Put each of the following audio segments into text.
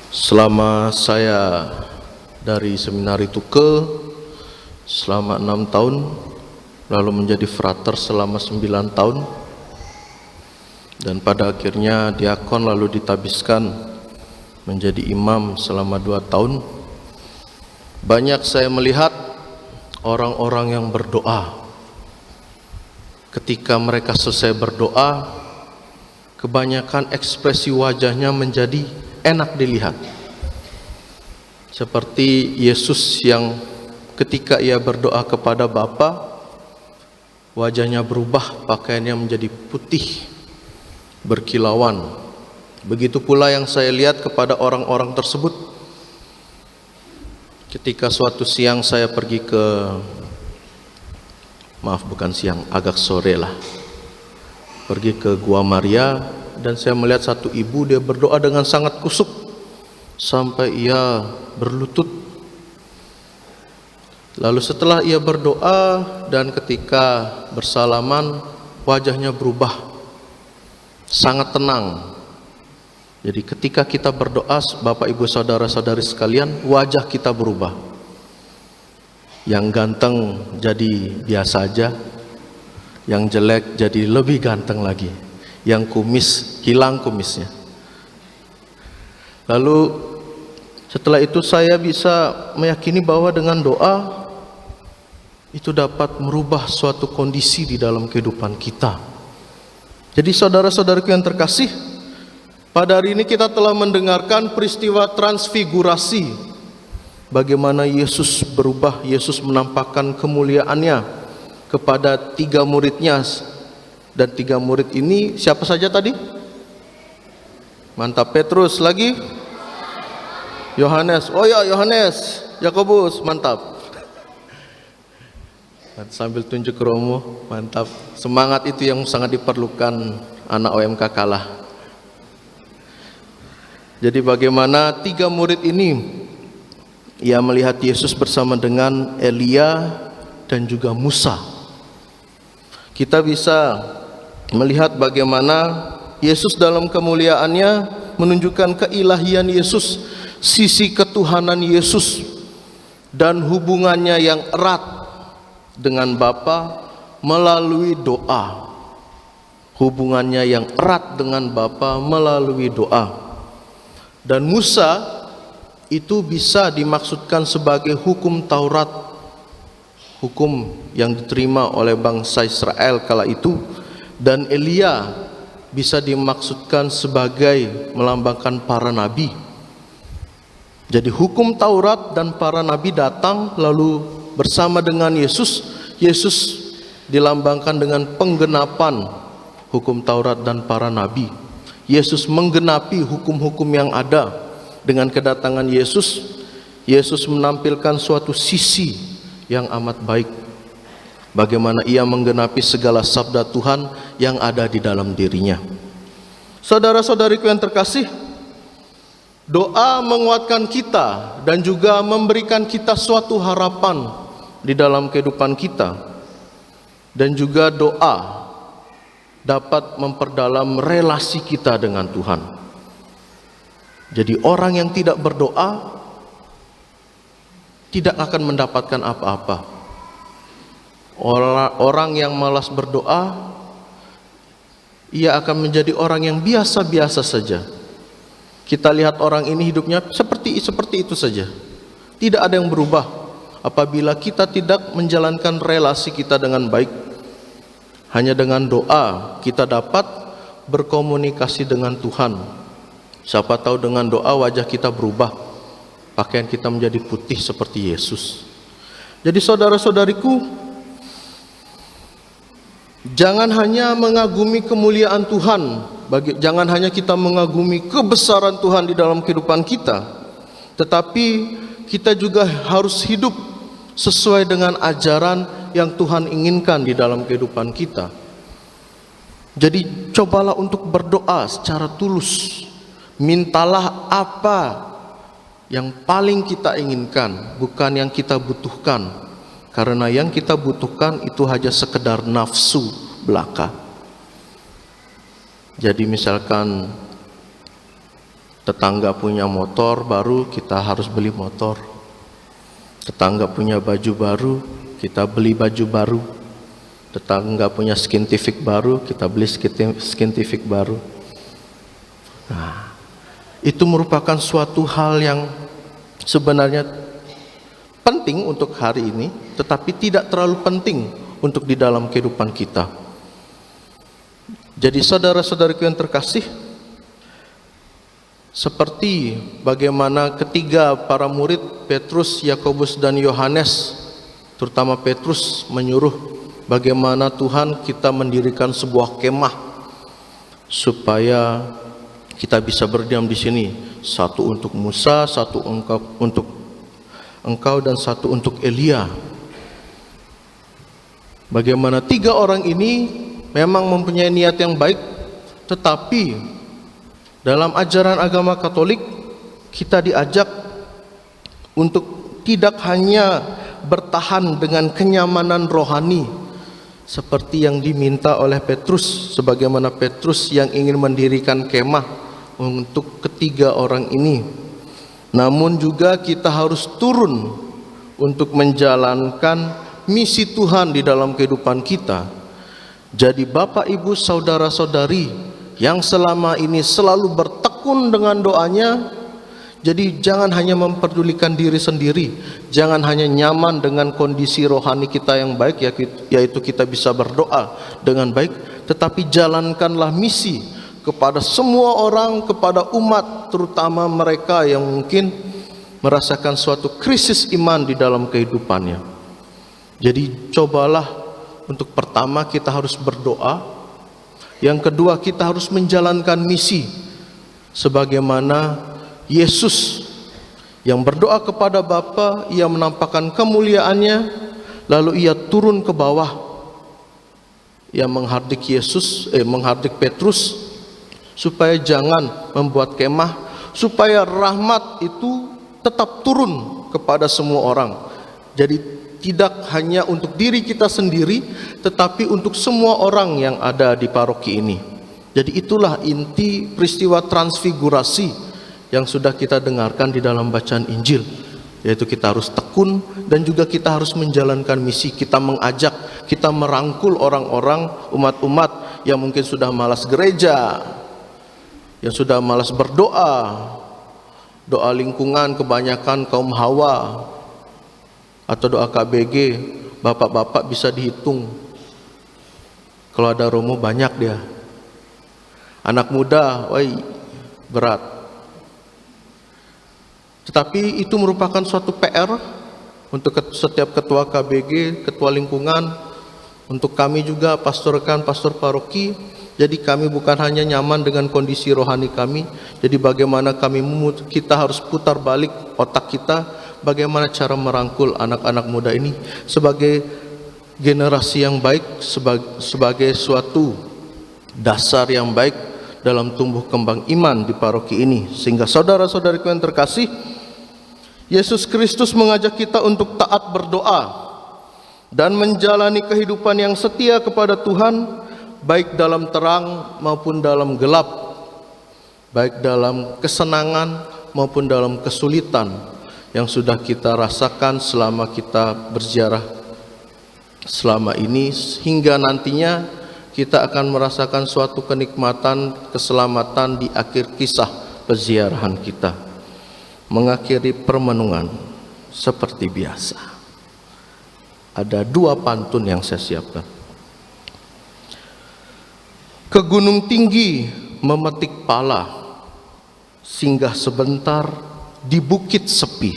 Selama saya dari seminari Tuke selama 6 tahun, lalu menjadi frater selama 9 tahun, dan pada akhirnya diakon lalu ditabiskan menjadi imam selama 2 tahun. Banyak saya melihat orang-orang yang berdoa. Ketika mereka selesai berdoa, kebanyakan ekspresi wajahnya menjadi enak dilihat. Seperti Yesus yang ketika ia berdoa kepada Bapa, wajahnya berubah, pakaiannya menjadi putih, berkilauan. Begitu pula yang saya lihat kepada orang-orang tersebut. Ketika suatu siang saya pergi ke, agak sore lah, pergi ke Gua Maria, dan saya melihat satu ibu, dia berdoa dengan sangat kusuk sampai ia berlutut. Lalu setelah ia berdoa dan ketika bersalaman, wajahnya berubah, sangat tenang. Jadi ketika kita berdoa, Bapak Ibu Saudara-saudari sekalian, wajah kita berubah. Yang ganteng jadi biasa aja, yang jelek jadi lebih ganteng lagi, yang kumis hilang kumisnya. Lalu setelah itu saya bisa meyakini bahwa dengan doa itu dapat merubah suatu kondisi di dalam kehidupan kita. Jadi saudara-saudariku yang terkasih, pada hari ini kita telah mendengarkan peristiwa transfigurasi, bagaimana Yesus berubah, Yesus menampakkan kemuliaannya kepada 3 muridnya. Dan 3 murid ini siapa saja tadi? Mantap. Petrus, lagi Yohanes. Oh ya, Yohanes, Yakobus, mantap. Sambil tunjuk ke Romo, mantap. Semangat itu yang sangat diperlukan anak OMK kalah. Jadi bagaimana 3 murid ini, ia melihat Yesus bersama dengan Elia dan juga Musa. Kita bisa melihat bagaimana Yesus dalam kemuliaannya menunjukkan keilahian Yesus, sisi ketuhanan Yesus, dan hubungannya yang erat dengan Bapa melalui doa. Hubungannya yang erat dengan Bapa melalui doa. Dan Musa itu bisa dimaksudkan sebagai hukum Taurat, hukum yang diterima oleh bangsa Israel kala itu. Dan Elia bisa dimaksudkan sebagai melambangkan para nabi. Jadi hukum Taurat dan para nabi datang lalu bersama dengan Yesus. Yesus dilambangkan dengan penggenapan hukum Taurat dan para nabi. Yesus menggenapi hukum-hukum yang ada. Dengan kedatangan Yesus, Yesus menampilkan suatu sisi yang amat baik, bagaimana ia menggenapi segala sabda Tuhan yang ada di dalam dirinya. Saudara-saudariku yang terkasih, doa menguatkan kita dan juga memberikan kita suatu harapan di dalam kehidupan kita. Dan juga doa dapat memperdalam relasi kita dengan Tuhan. Jadi orang yang tidak berdoa tidak akan mendapatkan apa-apa. Orang yang malas berdoa, ia akan menjadi orang yang biasa-biasa saja. Kita lihat orang ini hidupnya seperti itu saja. Tidak ada yang berubah apabila kita tidak menjalankan relasi kita dengan baik. Hanya dengan doa kita dapat berkomunikasi dengan Tuhan. Siapa tahu dengan doa wajah kita berubah, pakaian kita menjadi putih seperti Yesus. Jadi saudara-saudariku, jangan hanya mengagumi kemuliaan Tuhan, jangan hanya kita mengagumi kebesaran Tuhan di dalam kehidupan kita, tetapi kita juga harus hidup sesuai dengan ajaran yang Tuhan inginkan di dalam kehidupan kita. Jadi cobalah untuk berdoa secara tulus. Mintalah apa yang paling kita inginkan, bukan yang kita butuhkan. Karena yang kita butuhkan itu hanya sekedar nafsu belaka. Jadi misalkan Tetangga punya motor baru, kita harus beli motor. Tetangga punya baju baru, kita beli baju baru. Tetangga punya skintific baru, kita beli skintific baru. Nah, itu merupakan suatu hal yang sebenarnya penting untuk hari ini, tetapi tidak terlalu penting untuk di dalam kehidupan kita. Jadi saudara-saudariku yang terkasih, seperti bagaimana ketiga para murid Petrus, Yakobus dan Yohanes, terutama Petrus menyuruh bagaimana Tuhan kita mendirikan sebuah kemah supaya kita bisa berdiam di sini. Satu untuk Musa, satu untuk engkau dan satu untuk Elia. Bagaimana tiga orang ini memang mempunyai niat yang baik, tetapi dalam ajaran agama Katolik kita diajak untuk tidak hanya bertahan dengan kenyamanan rohani seperti yang diminta oleh Petrus, sebagaimana Petrus yang ingin mendirikan kemah untuk ketiga orang ini, namun juga kita harus turun untuk menjalankan misi Tuhan di dalam kehidupan kita. Jadi Bapak Ibu saudara-saudari yang selama ini selalu bertekun dengan doanya, jadi jangan hanya memperdulikan diri sendiri, jangan hanya nyaman dengan kondisi rohani kita yang baik, yaitu kita bisa berdoa dengan baik, tetapi jalankanlah misi kepada semua orang, kepada umat, terutama mereka yang mungkin merasakan suatu krisis iman di dalam kehidupannya. Jadi cobalah, untuk pertama kita harus berdoa, yang kedua kita harus menjalankan misi sebagaimana Yesus yang berdoa kepada Bapa, ia menampakkan kemuliaannya, lalu ia turun ke bawah, ia menghardik Petrus supaya jangan membuat kemah, supaya rahmat itu tetap turun kepada semua orang. Jadi tidak hanya untuk diri kita sendiri, tetapi untuk semua orang yang ada di paroki ini. Jadi itulah inti peristiwa transfigurasi yang sudah kita dengarkan di dalam bacaan Injil, yaitu kita harus tekun dan juga kita harus menjalankan misi. Kita mengajak, kita merangkul orang-orang, umat-umat yang mungkin sudah malas gereja, yang sudah malas berdoa, doa lingkungan kebanyakan kaum Hawa, atau doa KBG, bapak-bapak bisa dihitung. Kalau ada romo banyak dia. Anak muda, woi, berat. Tetapi itu merupakan suatu PR untuk setiap ketua KBG, ketua lingkungan, untuk kami juga pastor paroki. Jadi kami bukan hanya nyaman dengan kondisi rohani kami, jadi bagaimana kita harus putar balik otak kita, bagaimana cara merangkul anak-anak muda ini sebagai generasi yang baik, sebagai suatu dasar yang baik dalam tumbuh kembang iman di paroki ini. Sehingga saudara-saudariku yang terkasih, Yesus Kristus mengajak kita untuk taat berdoa dan menjalani kehidupan yang setia kepada Tuhan, baik dalam terang maupun dalam gelap, baik dalam kesenangan maupun dalam kesulitan yang sudah kita rasakan selama kita berziarah selama ini, hingga nantinya kita akan merasakan suatu kenikmatan, keselamatan di akhir kisah peziarahan kita. Mengakhiri permenungan seperti biasa, ada dua pantun yang saya siapkan. Ke gunung tinggi memetik pala, singgah sebentar di bukit sepi.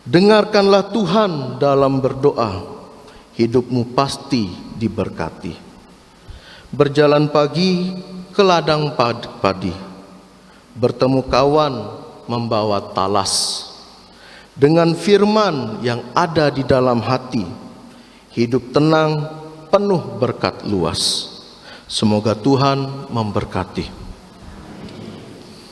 Dengarkanlah Tuhan dalam berdoa, hidupmu pasti diberkati. Berjalan pagi ke ladang padi, bertemu kawan membawa talas. Dengan firman yang ada di dalam hati, hidup tenang penuh berkat luas. Semoga Tuhan memberkati.